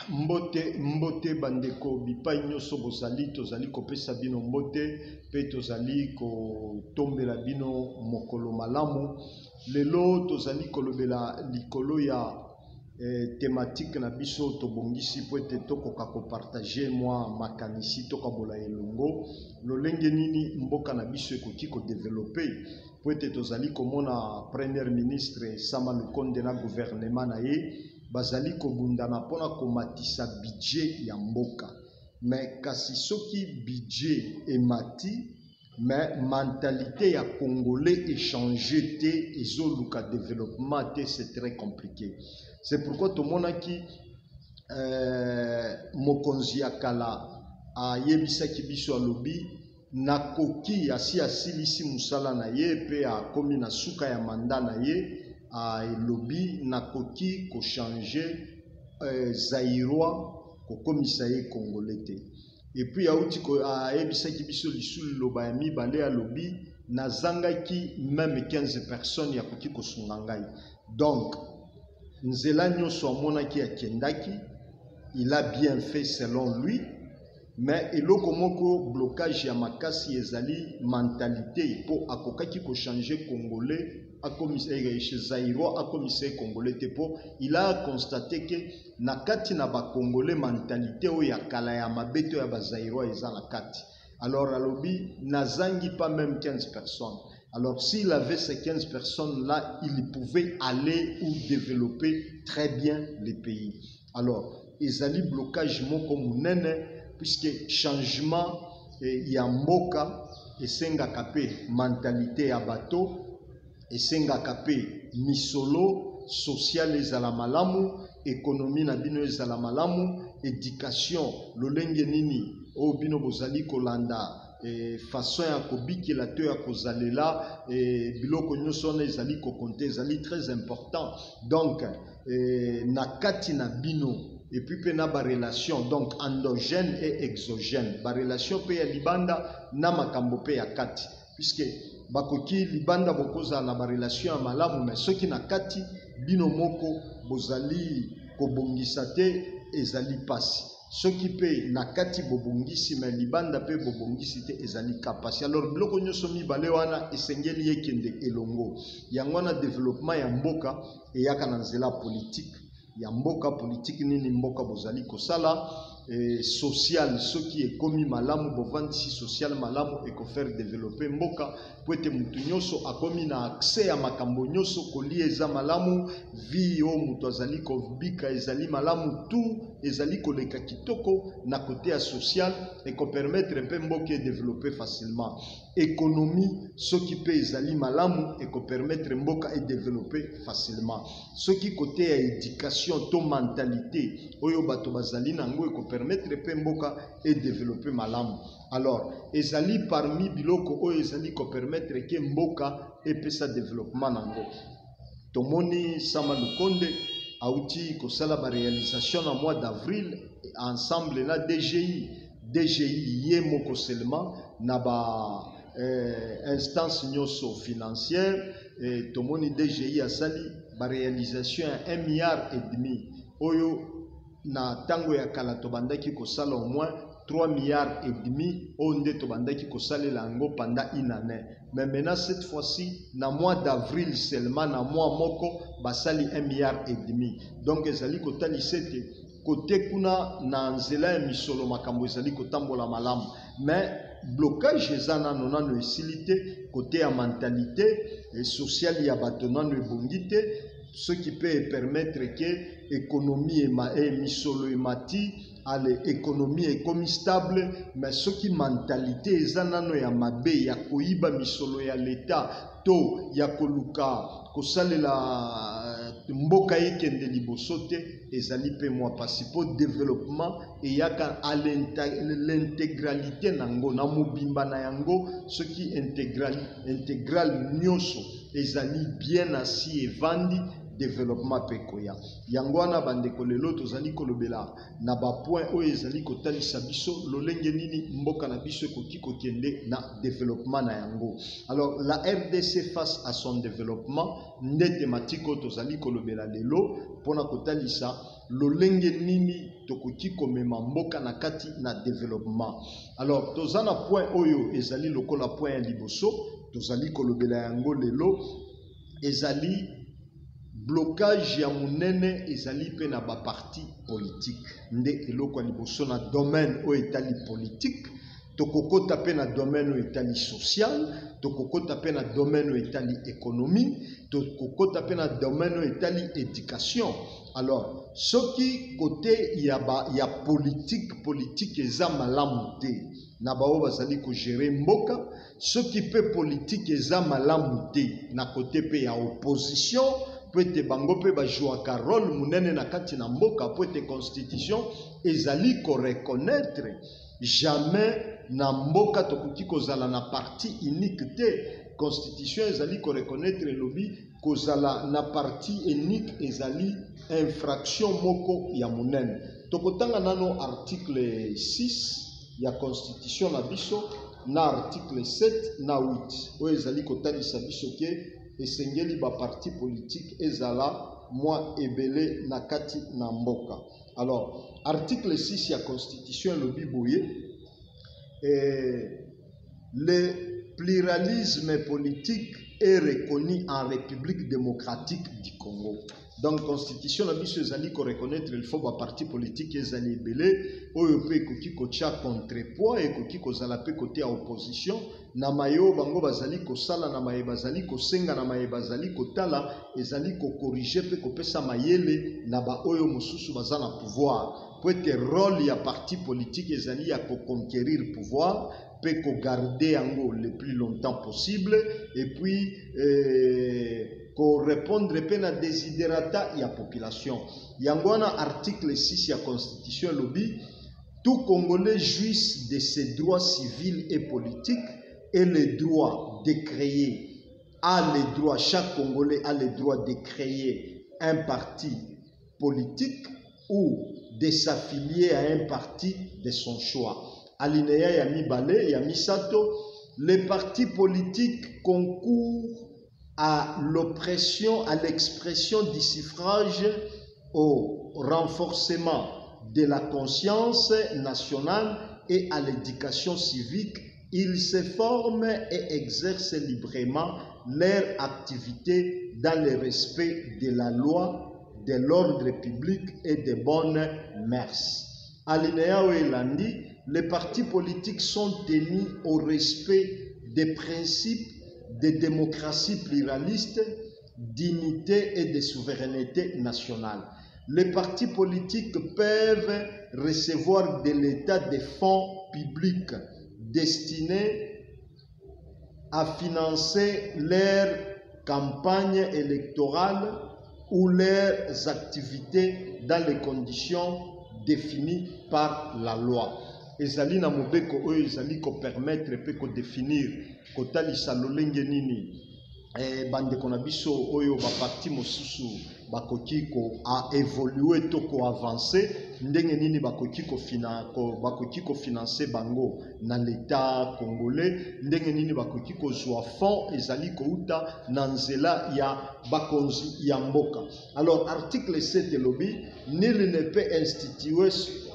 Mbote bandeko bipai nyoso bozali tozali kopesa bino mbote pe tozali kotombela bino mokolo malamu. Lelo tozali kolobela likolo ya thématique na biso tobongisi po ete tokoka kopartage mwa makanisi tokabola elongo lolenge nini mboka na biso ekoki kodevelope po ete tozali komona premier ministre Sama Lukonde na gouvernement na ye bazali kobundana mpona komatisa budget ya mboka. Mais kasi soki budget emati mais mentalité ya congolais échanger te ezoluka développement te, c'est très compliqué. C'est pourquoi tout le monde qui mokonzi ya kala ayebisaki biso alobi nakoki asi asilisi musala na ye pe akomi na suka ya manda na ye lobi nakoki ko changer Zaïrois ko komisa ye congolais te. Et puis auti ko ayebisaki biso lisulu loba ya mibale alobi nazangaki même 15 personnes ya koki ko sunga ngai. Donc nzela nyonso amonaki akendaki, il a bien fait selon lui, mais eloko moko blocage ya makasi ezali mentalité po akokaki ko changer congolais akomisé chez Zaïrois akomisé congolais te po il a constaté que na kati na ba congolais mentalité o ya kala ya mabeto ya ba Zaïrois eza na kati. Alors alobi nazangi pas même 15 personnes. Alors s'il avait ces 15 personnes-là, il pouvait aller ou développer très bien les pays. Alors, ezali blocage moko munene puisque changement ya mboka esengaka pe mentalité ya bato, esengaka pe misolo social ezala malamu, économie na bino ezala malamu, éducation lolenge nini o bino bozali kolanda façon ya kobikela to ya kozalela biloko nyonso na ezali kokonte ezali très important. Donc na kati na bino et puis pe na ba relation donc endogène et exogène ba relation pe ya libanda na makambo pe ya kati puisque bakoki libanda bokoza na ba relation ya malamu mais soki na kati bino moko bozali kobongisa te ezali pasi. Ce qui peut na kati bobongisi mais libanda pe bobongisi te ezali kapasi. Alors biloko nyonso mibale wana esengeli ekende elongo yango na développement ya mboka eyaka na nzela politique ya mboka politique nini mboka bozali kosala social soki ekomi malamu bovandisi social malamu ekofaire développer mboka po ete mutu nyonso akomi na accès ya makambo nyonso kolia eza malamu vie o mutu azali kobika ezali malamu tout ezali koleka kitoko na côté ya social et ko permettre mpe mboka e développer facilement. Économie soki pe ezali malamu et ko permettre mboka e développer facilement. Soki côté ya éducation to mentalité oyo bato bazali nango e ko permettre pe mboka e développer malamu. Alors ezali parmi biloko oyo ezali ko permettre ke mboka e pesa développement nango. Tomoni Sama Lukonde auti kosala ba réalisation na mois d'avril ensemble na DGI ye moko seulement na ba instance nyonso financière tomoni DGI asali ba réalisation ya 1,5 milliard oyo na tango ya kala tobandaki kosala au moins 3,5 milliards onde tobandaki kosalela yango pendant une année. Mais maintenant cette fois-ci na mois d'avril seulement na mois moko basali 1,5 milliard. Donc ezali kotali sete côté kuna na nzela ya misolo makambo ezali kotambola malamu mais blocage ezana nonano esilite côté ya mentalité et sociale ya bato nano ebongi te ce qui peut permettre que économie et misolo emati ale économie ekomi stable mais ce qui mentalité ezanano ya mabe ya koiba misolo ya l'état to ya koluka kosalela mboka ekende liboso te ezali pe mwa pasipo développement eyaka à l'intégralité nango na mobimba na yango ce qui intégral nyonso ezali bien assis evandi développement pe koya. Yango wana bandeko lelo tozali kolobela na ba point oyo ezali kotalisa biso lolenge nini mboka na biso ekoki kokende na développement na yango. Alors la RDC face à son développement nde thématique oyo tozali kolobela lelo pona kotalisa lolenge nini tokoki komema mboka na kati na développement. Alors tozana point oyo ezali lokola point ya liboso tozali kolobela yango lelo ezali blocage ya munene ezali pe na ba parti politique nde eloko liboso na domaine oyo etali politique tokokota pe na domaine oyo etali social tokokota pe na domaine oyo etali économie tokokota pe na domaine oyo etali éducation. Alors soki côté ya politique eza malamu te na bao bazali ko gérer mboka soki pe politique eza malamu te na côté pe ya opposition peut bango pe ba jouer rôle munene na kati na mboka peut constitution ezali ko reconnaître jamais na mboka tokoki kozala na parti unique te. Constitution ezali ko reconnaître lobby kozala na parti unique ezali infraction moko ya munene. Tokotanga nano article 6 ya constitution na biso na article 7 na 8 oyo ezali kotalisa biso ke esengeli ba parti politique ezala mwa ebele na kati na mboka. Alors article 6 ya constitution lobi boye le pluralisme politique est reconnu en République démocratique du Congo. Donc constitution la biso ezali ko reconnaître il faut ba parti politique ezali ebele oyo pe koki ko tia contrepoids et koki ko zala pe côté à opposition na mayo bango bazali ko sala na maye bazali ko senga na maye bazali ko tala ezali ko corriger pe ko pesa mayele na ba oyo mosusu bazana pouvoir pour être rôle ya parti politique ezali ya ko conquérir pouvoir peut garder yango le plus longtemps possible et puis pour répondre à desiderata ya population. Yango wana article 6 ya constitution lobby tout Congolais jouisse de ses droits civils et politiques et le droit de créer chaque Congolais a le droit de créer un parti politique ou de s'affilier à un parti de son choix. Alinéa ya mibale ya misato, les partis politiques concourent à l'oppression, à l'expression du suffrage, au renforcement de la conscience nationale et à l'éducation civique. Ils se forment et exercent librement leur activité dans le respect de la loi, de l'ordre public et des bonnes mœurs. Alinéa Welandi, les partis politiques sont tenus au respect des principes de démocratie pluraliste, d'unité et de souveraineté nationale. Les partis politiques peuvent recevoir de l'État des fonds publics destinés à financer leurs campagnes électorales ou leurs activités dans les conditions définies par la loi. Ezali na mobeko oyo ezali ko permettre pe ko définir ko talisa lolenge nini bandeko na biso oyo ba parti mosusu bakoki ko a évoluer to ko avancer ndenge nini bakoki ko financer bango na l'état congolais ndenge nini bakoki ko zwa fond ezali ko uta na nzela ya bakonzi ya mboka. Alors article 7 lobby nul ne peut instituer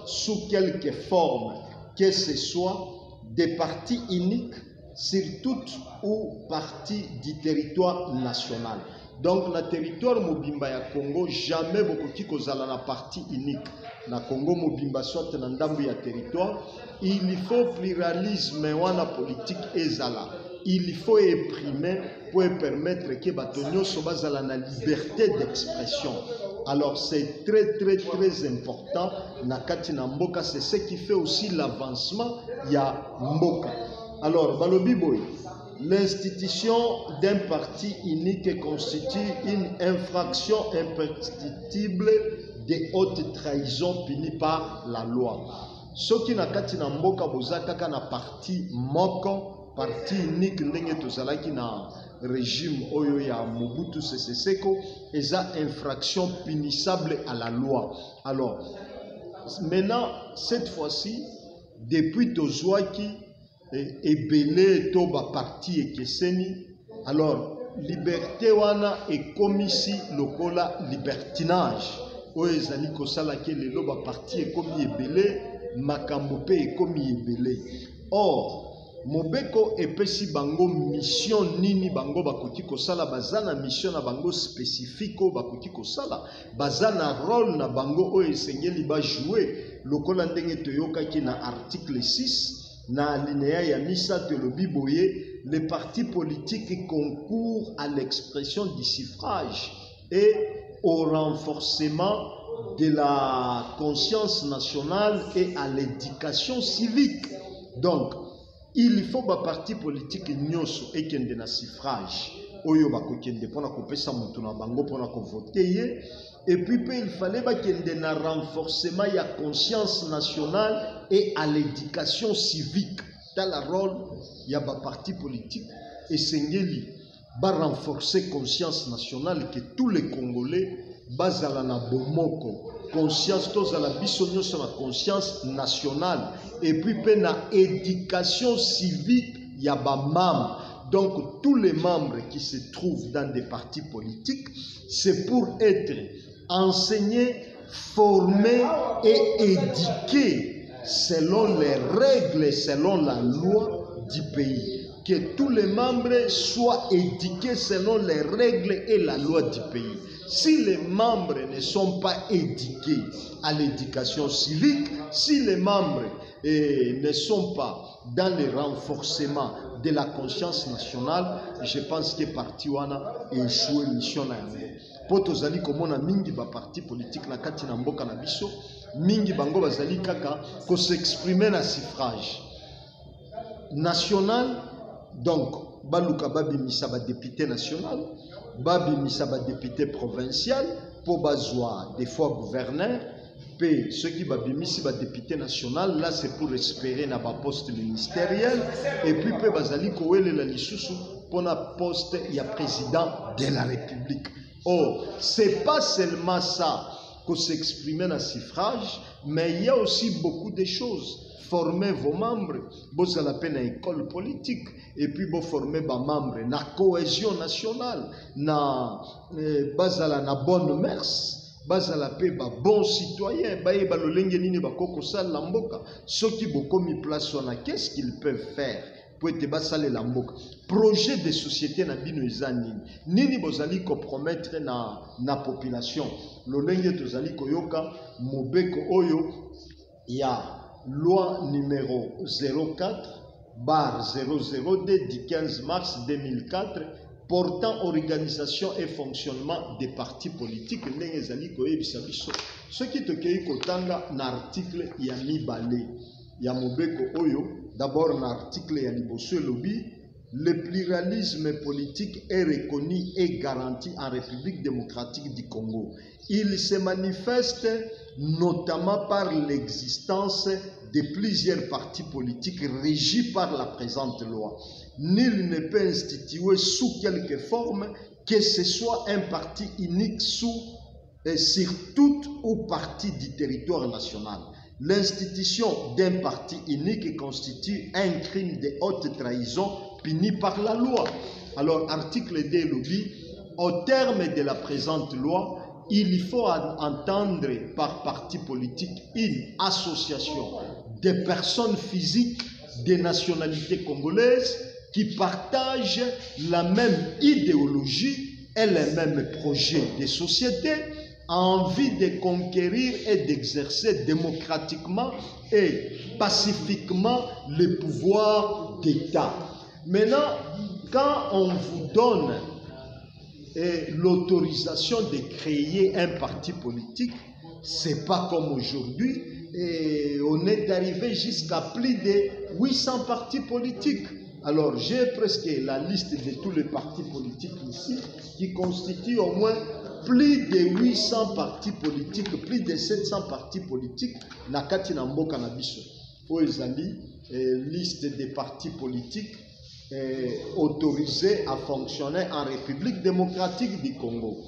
sous quelque forme que ce soit des partis uniques sur toute ou partie du territoire national. Donc, na territoire mobimba ya Congo, jamais bokoki kozala na parti unique. Na Congo mobimba soit na ndambu ya territoire, il faut pluralisme wana politique ezala. Il faut exprimer pour permettre que batonyo sobazala na liberté d'expression. Alors c'est très important na kati na mboka, c'est ce qui fait aussi l'avancement ya mboka. Alors balobi boy, l'institution d'un parti unique constitue une infraction imprescriptible de haute trahison punie par la loi. Soki na kati na mboka bozaka na parti moko, parti unique ndenge tozalaki régime oyo ya Mobutu Sese Seko eza infraction punissable à la loi. Alors maintenant cette fois-ci depuis tozwaki ebele to ba parti ekeseni, alors liberté wana ekomisi lokola libertinage oyo ezali kosala ke lelo ba parti ekomi ebele makambo pe ekomi ebele. Or Mobeko epesi bango mission nini bango bakoki kosala, bazana mission na bango spécifique bakoki kosala, bazana rôle na bango oyo esengeli ba jouer lokola ndenge toyokaki na article 6 na alinéa ya misato elobi boye: les partis politiques concourent à l'expression du suffrage et au renforcement de la conscience nationale et à l'éducation civique. Donc il faut ba parti politique nyonso ekende na suffrage oyo bakokende pona kopesa mutu na bango pona ko voter, et puis il fallait bakende na renforcement ya conscience nationale et à l'éducation civique. Dans la rôle ya ba parti politique esengeli ba renforcer conscience nationale que tous les Congolais bazala na bomoko conscience tozala biso nyonso na conscience nationale, et puis na éducation civique ya ba membres. Donc tous les membres qui se trouvent dans des partis politiques, c'est pour être enseignés, formés et éduqués selon les règles, selon la loi du pays. Que tous les membres soient éduqués selon les règles et la loi du pays. Si les membres ne sont pas éduqués à l'éducation civique, si les membres ne sont pas dans le renforcement de la conscience nationale, je pense que parti wana échoué mission na yango. Poto zali komona mingi ba parti politique na kati na mboka na biso, mingi bango bazali kaka ko s'exprimer na suffrage national. Donc baluka babimisa ba député national, babimisa ba député provincial pour bazwa des fois gouverneur. Ceux qui babimisi ba député national, là c'est pour espérer na ba poste ministériel, et puis pe bazali kowele la lisusu pour na poste ya président de la République. Oh, c'est pas seulement ça qu'on s'exprimer na suffrage, mais il y a aussi beaucoup de choses. Former vos membres, vous allez peine à école politique, et puis vous formez vos membres na cohésion nationale, na bazala na bonne mœurs. Bazala pe ba bon citoyen, ba yeba lolenge nini ba koko sala la mboka. Ceux qui beaucoup mis place wana, qu'est-ce qu'ils peuvent faire pour être basale la mboka? Projet de société na bino ezani nini bozali compromettre na population. Lolenge tozali koyoka Mobeko oyo ya loi numéro 04/002 du 15 mars 2004 portant organisation et fonctionnement des partis politiques. Ce qui te kei kotanga na article ya mibale ya Mobeko oyo, d'abord na article ya liboso lobi: le pluralisme politique est reconnu et garanti en République démocratique du Congo. Il se manifeste notamment par l'existence de plusieurs partis politiques régis par la présente loi. Nul ne peut instituer sous quelque forme que ce soit un parti unique sur toute ou partie du territoire national. L'institution d'un parti unique constitue un crime de haute trahison puni par la loi. Alors, article 2 lobby, au terme de la présente loi, il faut entendre par parti politique une association de personnes physiques de nationalité congolaise qui partagent la même idéologie et les mêmes projets de société en vue de conquérir et d'exercer démocratiquement et pacifiquement le pouvoir d'État. Maintenant, quand on vous donne l'autorisation de créer un parti politique, c'est pas comme aujourd'hui. Et on est arrivé jusqu'à plus de 800 partis politiques. Alors, j'ai presque la liste de tous les partis politiques ici, qui constituent au moins plus de 800 partis politiques, plus de 700 partis politiques, na kati na mboka na biso. Oezali, liste des partis politiques autorisés à fonctionner en République démocratique du Congo.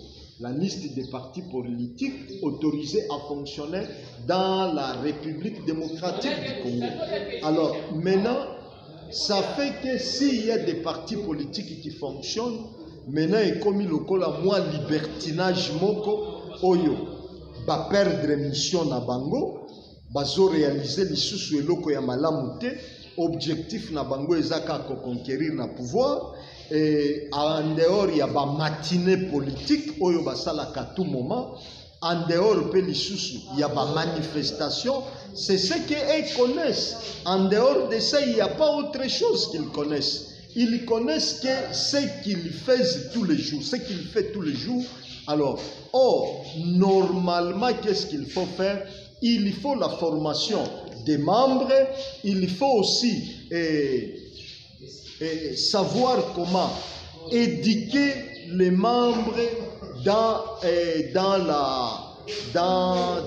La liste des partis politiques autorisés à fonctionner dans la République démocratique du Congo. Alors maintenant, ça fait que s'il y a des partis politiques qui fonctionnent, maintenant il comme le cola moins libertinage moko oyo ba perdre mission na bango bazo réaliser lisusu eloko ya malamu te. Objectif na bango ezaka ko conquérir na pouvoir et en dehors il y a ba matinée politique oyo basalaka à tout moment. En dehors pe lisusu il y a ba manifestation. C'est ce qu'ils connaissent. En dehors de ça, il n'y a pas autre chose qu'ils connaissent. Ils connaissent que ce qu'ils font tous les jours, ce qu'ils font tous les jours. Alors, normalement, qu'est-ce qu'il faut faire? Il faut la formation des membres. Il faut aussi savoir comment éduquer les membres dans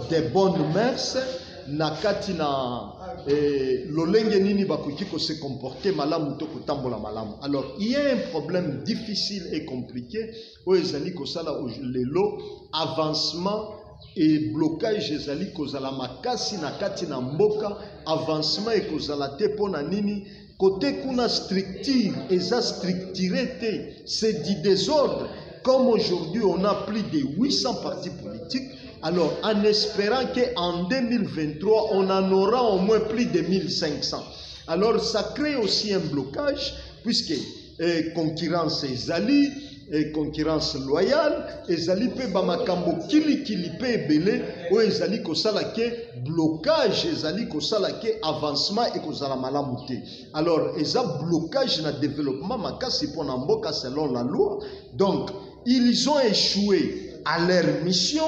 des bonnes mœurs. Nakati na lolenge nini bakoki ko se comporter malamu to kotambola malamu. Alors il y a un problème difficile et compliqué où ezali ko sala lelo avancement et blocage ezali ko zala makasi nakati na mboka avancement et ko zala te pona nini côté kuna structure eza structuré te, c'est du désordre. Comme aujourd'hui on a plus de 800 partis politiques. Alors, en espérant qu'en 2023, on en aura au moins plus de 1500. Alors, ça crée aussi un blocage, puisque concurrence ezali, concurrence loyale, ezali pe bamakambo kili pe belé, ou ezali ko salake blocage, ezali ko salake avancement et ko zala malamu te. Alors, eza blocage na développement makasi pona mboka selon la loi. Donc, ils ont échoué à leur mission.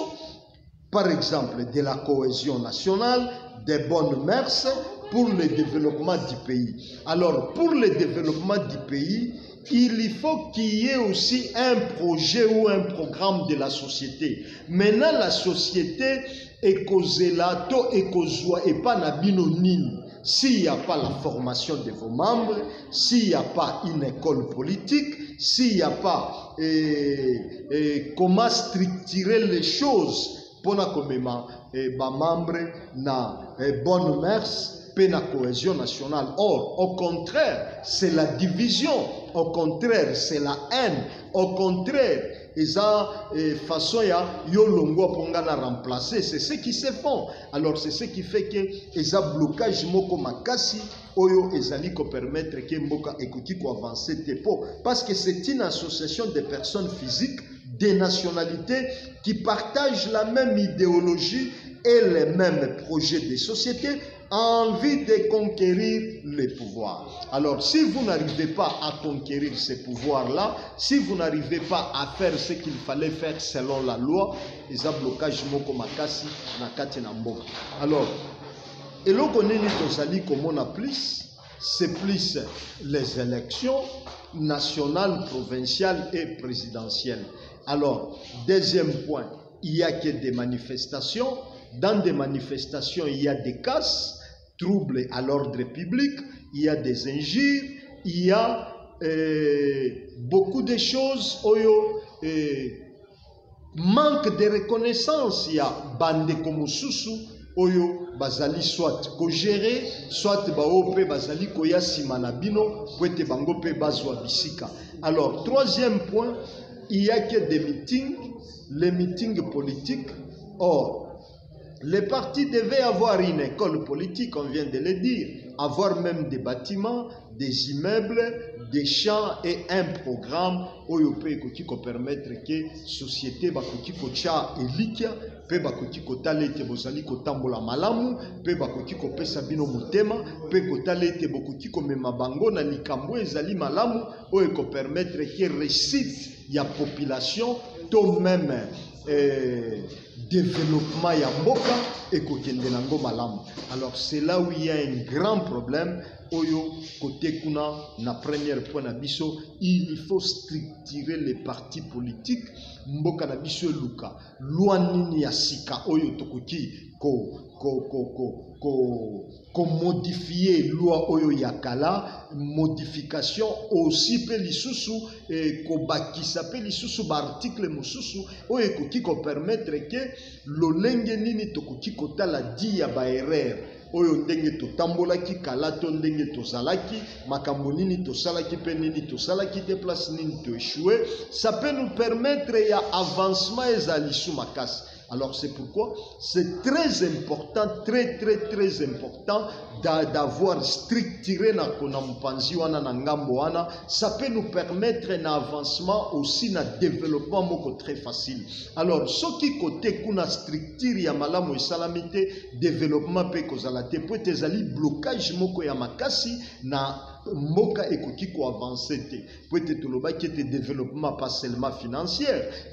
Par exemple, de la cohésion nationale, des bonnes mœurs pour le développement du pays. Alors, pour le développement du pays, il faut qu'il y ait aussi un projet ou un programme de la société. Maintenant, la société est causée là, et causée et pas nabinonine. S'il n'y a pas la formation de vos membres, s'il n'y a pas une école politique, s'il n'y a pas comment structurer les choses, pour la membre na bonne mœurs pe na cohésion nationale. Or, au contraire, c'est la division, au contraire, c'est la haine, au contraire, eza façon ya yo longwa ponga na remplacer, c'est ce qui se font. Alors c'est ce qui fait que eza blocage moko makasi oyo ezali ko permettre que mboka ekoki ko avancer tepo, parce que c'est une association de personnes physiques des nationalités qui partagent la même idéologie et les mêmes projets de société en vue de conquérir les pouvoirs. Alors, si vous n'arrivez pas à conquérir ces pouvoirs-là, si vous n'arrivez pas à faire ce qu'il fallait faire selon la loi, ils ont blocage moko makasi na kati na mboka. Alors, eloko nini tozali komona plus, c'est plus les élections nationales, provinciales et présidentielles. Alors, deuxième point, il n'y a que des manifestations. Dans des manifestations, il y a des casses, troubles à l'ordre public, il y a des injures, il y a beaucoup de choses. Manque de reconnaissance, il y a bande comme Soussou, oyo bazali soit ko gérer, soit baope bazali ko ya simana bino, kwete bango pe bazwa bisika. Alors, troisième point, il n'y a que des meetings, les meetings politiques. Or, les partis devaient avoir une école politique, on vient de le dire, avoir même des bâtiments, des immeubles, des champs et un programme oyo pe ekoki ko permettre que société bakoki ko cha elikia pe bakoki ko talete bozali ko tambola malamu pe bakoki ko pesa bino mutema pe ko talete bokoki ko mema bango na likambo ezali malamu oyo ko permettre que réussite ya population to même développement ya mboka et kokende nango malamu. Alors c'est là où il y a un grand problème. Oyo côté kuna na premier point na biso, il faut structurer les partis politiques. Mboka na biso luka loi nini ya sika oyo tokoki modifier loi oyo yakala modification aussi pe lisusu ko bakisa pe lisusu ba article mususu oyo ekoki ko permettre que lolenge nini tokoki kotala di ya ba erreur oyo ndenge totambolaki kala to ndenge tozalaki makambo nini tosalaki pe nini tosalaki te place nini to échoué, ça peut nous permettre ya avancement ezali sous makasi. Alors c'est pourquoi c'est très important, très important d'avoir structuré na mpanzi wana na ngambo wana. Ça peut nous permettre un avancement aussi na développement moko très facile. Alors ce qui côté kuna structure ya malamu esalamite développement pe kozala te peut ezali blocage moko ya makasi na mboka ekoki ko avancer te. Peut-être toloba qui était développement pas seulement financier,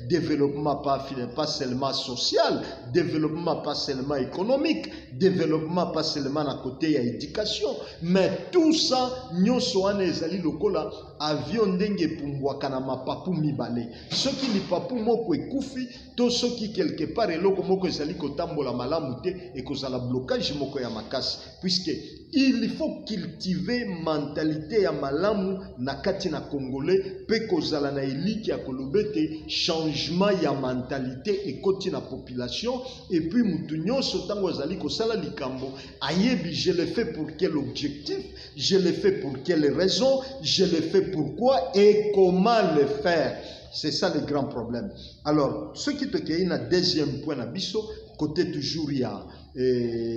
développement pas seulement social, développement pas seulement économique, développement pas seulement à côté ya éducation, mais tout ça nyonso wana ezali lokola avion ndenge pumbwaka na mapapu mibale. Soki ni papu moko ekufi to soki quelque part eloko moko ezali kotambola malamu te ekozala blocage moko ya makasi, puisque il faut cultiver mentalité ya malamu na kati na congolais pe kozala na eliki ya kolobete changement ya mentalité ekoti na population. Et puis mutu nyonso tango azali kosala likambo ayebi je le fais pour quel objectif, je le fais pour quelle raison, je le fais pourquoi et comment le faire. C'est ça le grand problème. Alors ce qui te kei na deuxième point na biso côté toujours ya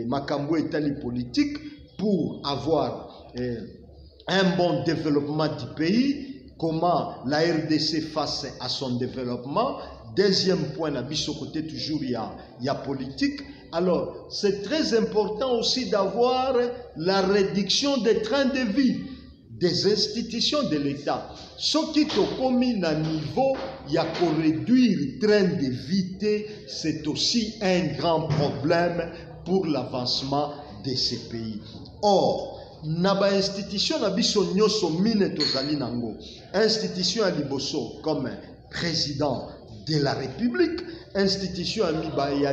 makambo etali politique pour avoir un bon développement du pays, comment la RDC face à son développement. Deuxième point, na côté toujours il y a politique. Alors, c'est très important aussi d'avoir la réduction des trains de vie des institutions de l'État. Ce qui est commis à niveau, il y a pour réduire le train de vie, c'est aussi un grand problème pour l'avancement de ces pays. Or, naba institution na biso nyoso mine tozali nango. Institution à liboso comme président de la République, institution à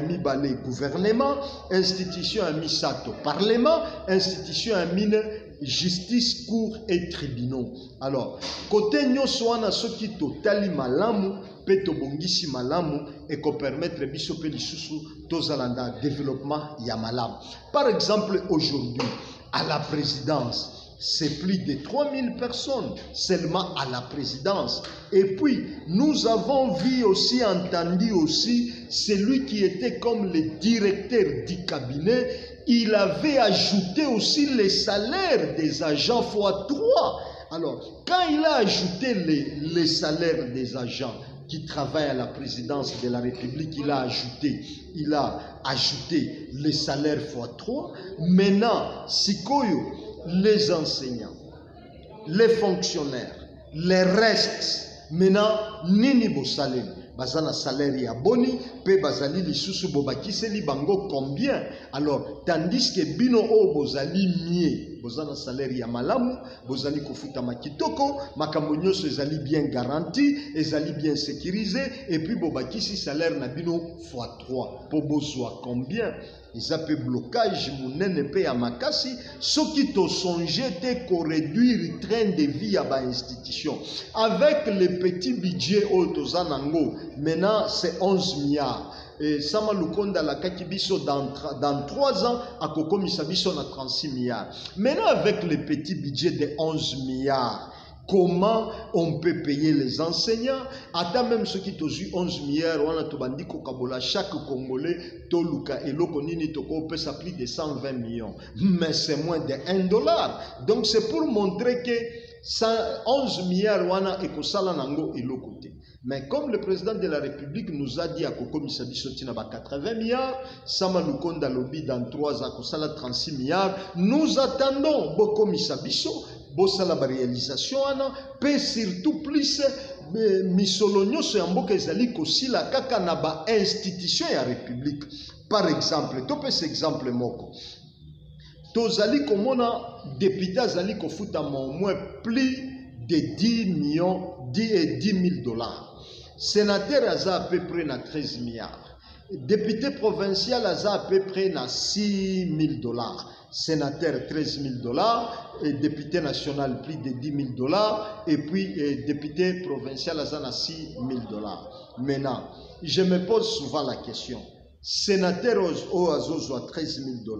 mibale gouvernement, institution à misato parlement, institution à mine justice, cour et tribunaux. Alors, côté nyoso wana soki totali malamu pe tobongisi malamu et qu'on permettre biso pe lisusu tozalanda développement ya malamu. Par exemple, aujourd'hui à la présidence, c'est plus de 3000 personnes seulement à la présidence. Et puis, nous avons vu aussi, entendu aussi, celui qui était comme le directeur du cabinet, il avait ajouté aussi les salaires des agents x3. Alors, quand il a ajouté les salaires des agents qui travaillent à la présidence de la République, il a ajouté les salaires x3. Maintenant, sikoyo, les enseignants, les fonctionnaires, les restes, maintenant, nini bo salaire. Bazana salaire ya boni, pe bazali lisusu bobakiseli bango combien. Alors, tandis que bino o bozali mie, bozana salaire ya malamu, bozali kofuta makitoko, makambo nyonso ezali bien garanti, ezali bien sécurisé, et puis bobakisi salaire na bino x3. Po bozwa combien? Ils appellent blocage, mounene pe ya makasi, ce qui te songeait te ko réduire le train de vie à ba institution. Avec le petit budget autozanango, maintenant c'est 11 milliards. Et Sama Lukonda la Kakibiso dans 3 ans, à Kokomisa Biso na 36 milliards. Maintenant avec le petit budget de 11 milliards, comment on peut payer les enseignants? Attends, même ceux qui t'ont eu 11 milliards, on a tout bandi kokabola, chaque Congolais, toluka et lokonini toko peut s'appeler de 120 millions. Mais c'est moins de $1. Donc c'est pour montrer que 11 milliards wana ekosala nango et lokote. Mais comme le président de la République nous a dit à Kokomisa Biso tina ba 80 milliards, Sama Lukonda Lobi dans 3 ans kosala 36 milliards, nous attendons Bokomisa Biso bosala ba réalisation ana pe surtout plus misolo nyonso ya mboka ezali kosila kaka na ba institution ya république. Par exemple, topesa exemple moko, tozali komona député azali kofuta au moins plus de 10 000 $. Sénateur aza à peu près na 13 milliards. Député provincial à peu près na $6 000. Sénateur $13 000 et député national plus de $10 000 et puis député provincial à $6 000. Maintenant, je me pose souvent la question. Sénateur au Azozo à $13 000.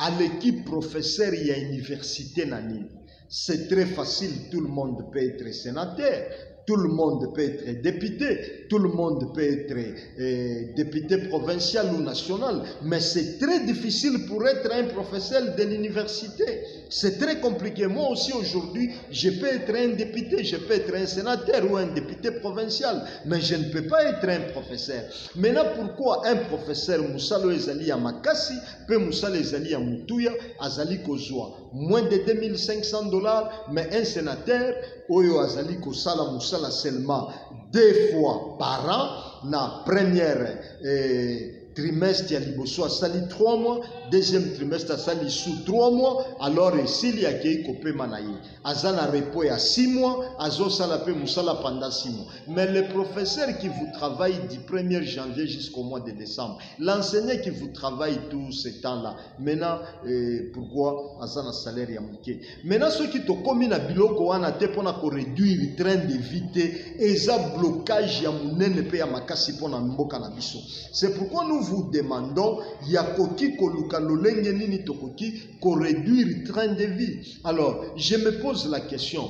À l'équipe professeur, il y a université Nani. C'est très facile, tout le monde peut être sénateur. Tout le monde peut être député, tout le monde peut être député provincial ou national, mais c'est très difficile pour être un professeur de l'université. C'est très compliqué. Moi aussi aujourd'hui, je peux être un député, je peux être un sénateur ou un député provincial, mais je ne peux pas être un professeur. Maintenant, pourquoi un professeur Moussalo Ezali à Makassi, peut Moussalo Ezali à Moutouya, Azali Kozwa, moins de $2 500, mais un sénateur, Oyo Azali Kosala Moussala seulement 2 fois par an, na première trimestre ya liboso asali 3 mois, deuxième trimestre asali sous 3 mois, alors s'il y a qui kopé manayi azana repos à 6 mois, azo sala pe musala pendant 6 mois. Mais le professeur qui vous travaille du 1er janvier jusqu'au mois de décembre, l'enseignant qui vous travaille tout ce temps-là, maintenant pourquoi azana salaire ya muke. Maintenant ceux qui to komi na biloko wana te pona ko réduire le train de vie et ça blocage ya munene pe ya makasi pona mboka na biso. C'est pourquoi nous vous demandons ya koki koluka lolenge nini tokoki ko réduire le train de vie. Alors, je me pose la question,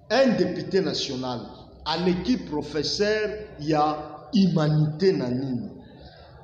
un député national à l'équipe professeur, il y a humanité nanini.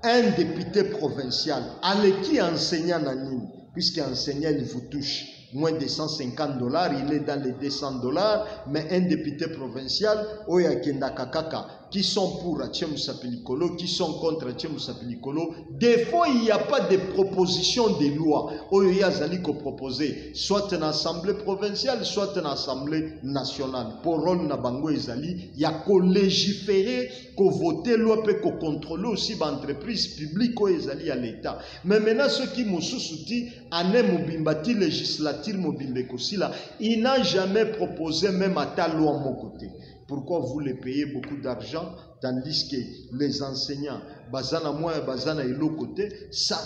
Un député provincial à l'équipe enseignant nanini, puisque enseignant il vous touche moins de $150, il est dans les $200, mais un député provincial, Oya Kenda Kakaka, qui sont pour Atiem Sapelikolo, qui sont contre Atiem Sapelikolo. Des fois, il n'y a pas de proposition de loi. Oya Zaliko proposé, soit une assemblée provinciale, soit une assemblée nationale. Pour rôle Nabango Ezali, il y a qu'au légiférer, qu'au voter loi, qu'au contrôler aussi l'entreprise publique ou Ezali à l'État. Mais maintenant, ceux qui m'ont soutenu, Ané Mobimbati législature Mobimbekosila, il n'a jamais proposé même à ta loi à mon côté. Pourquoi vous les payez beaucoup d'argent tandis que les enseignants, bazana moi bazana et l'autre côté, ça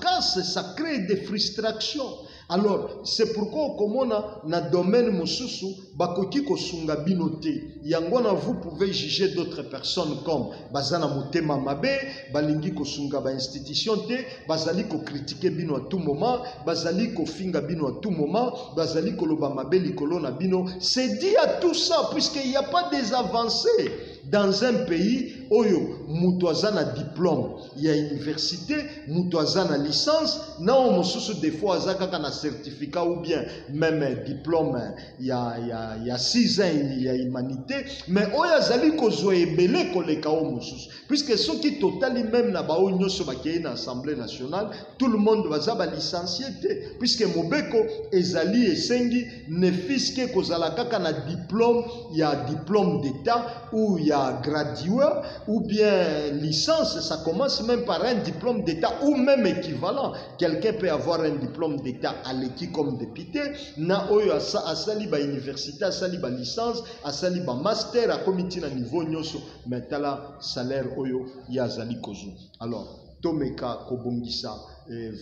casse, ça crée des frustrations. Alors, c'est pourquoi comme on a na domaine mosusu bakoki kosunga binote. Yangona vous pouvez juger d'autres personnes comme bazana motema mabe, balingi kosunga ba institution te, bazali ko critiquer bino à tout moment, bazali ko finga bino à tout moment, bazali ko loba mabe likolo na bino. C'est dit à tout ça puisqu'il n'y a pas des avancées. Dans un pays, oyo mutuazana diplôme, il y a université, mutuazana licence, non mosusu des fois azaka na certificat ou bien même diplôme, il y a 6 ans il y a humanité, mais oyo azali kozwa ebele koleka o mosusu, puisque ceux qui totali même na bao nyoso bakei na assemblée nationale, tout le monde baza ba licencié te, puisque mobeko ezali esengi ne fiske kozala kaka na diplôme, il y a diplôme d'état ou il y a gradué ou bien licence, ça commence même par un diplôme d'état ou même équivalent. Quelqu'un peut avoir un diplôme d'état à l'équipe comme député, na oyo asali ba université, asali ba licence, asali ba master à comité na niveau nyoso, mais tala salaire oyo ya zali kozu. Alors, Tomeka Kobongisa,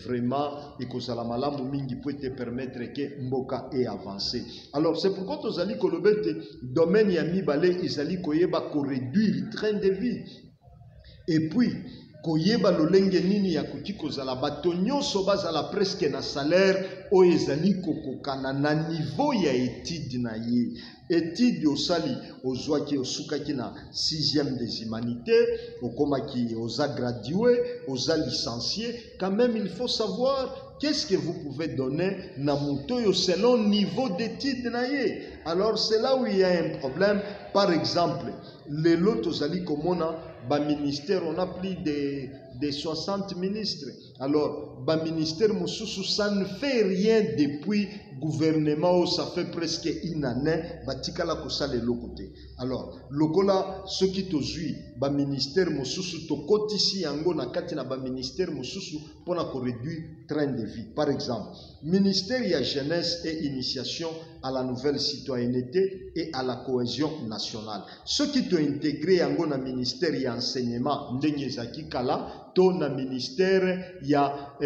vraiment, et que ça la malamu mingi peut te permettre que mboka ait avancé. Alors, c'est pourquoi tu as dit que le domaine yami balé, ils allaient koyeba ko réduire le train de vie. Et puis, koyeba lolenge nini ya kuki kozala bato nyonso bazala presque na salaire o ezali kokokana na niveau ya étude na ye. Étude osali ozwaki osukaki na 6e des humanités, okomaki oza gradué, oza licencié, quand même il faut savoir qu'est-ce que vous pouvez donner na mutoyo selon niveau d'étude na ye. Alors c'est là où il y a un problème. Par exemple, les lots ozali komona ba ministère, on a plus de 60 ministres. Alors, ba ministère mosusu, ça ne fait rien depuis gouvernement où ça fait presque une année, batikala kosa le lokote. Alors, lokola ce qui tozui ba ministère mosusu to kotisi yango na kati na ba ministère mosusu pona ko réduire train de vie. Par exemple, ministère ya jeunesse et initiation à la nouvelle citoyenneté et à la cohésion nationale. Ceux qui t'ont intégré yango na ministère ya renseignement ndenge ezaki kala to na ministère ya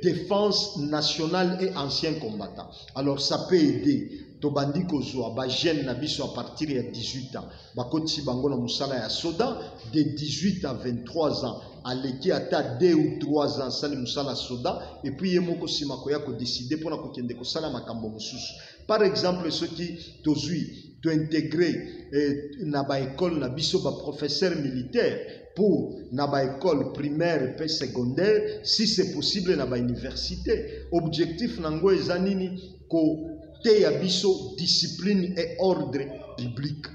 défense nationale et ancien combattant. Alors ça peut aider. Tobandi kozwa ba jeune na biso à partir ya 18 ans bakoti bango na musala ya soda de 18 à 23 ans aleki ata 2 ou 3 ans sali musala soda et puis yemoko simako ya ko décider pona ko kende ko sala makambo mususu. Par exemple ceux qui tozui to intégrer na ba école na biso ba professeur militaire pour na ba école primaire et secondaire si c'est possible na ba université. Objectif nango ezanini ko te ya biso discipline et ordre public,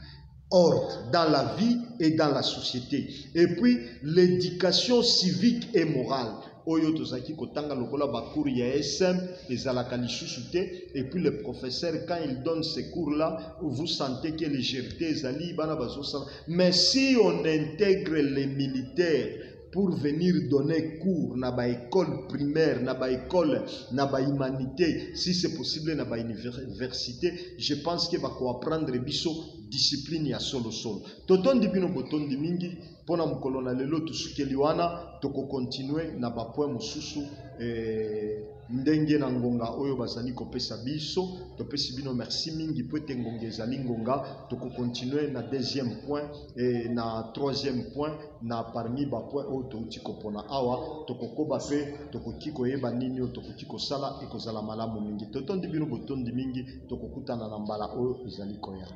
ordre dans la vie et dans la société, et puis l'éducation civique et morale. Oyo tozaki kotanga lokola bakour ya SM ezalaka lisusu te, et puis le professeur quand il donne ces cours là vous sentez que légèreté ezali bana bazosala. Mais si on intègre les militaires pour venir donner cours na ba école primaire, na ba école, na ba humanité, si c'est possible na ba université, je pense que bako apprendre biso discipline ya solo solo. Totondi bino botondi mingi pona mukolo na lelo tusukeli wana toko continuer na ba point mususu ndenge na ngonga oyo bazali kopesa biso topesi bino merci mingi po ete ngonga ezali ngonga toko continuer na deuxième point et na troisième point na parmi ba point oyo touti kopona awa toko koba pe toko kiko yeba nini oyo toko kiko sala ekozala malamu mingi totondi bino botondi mingi toko kutana na mbala oyo ezali koya.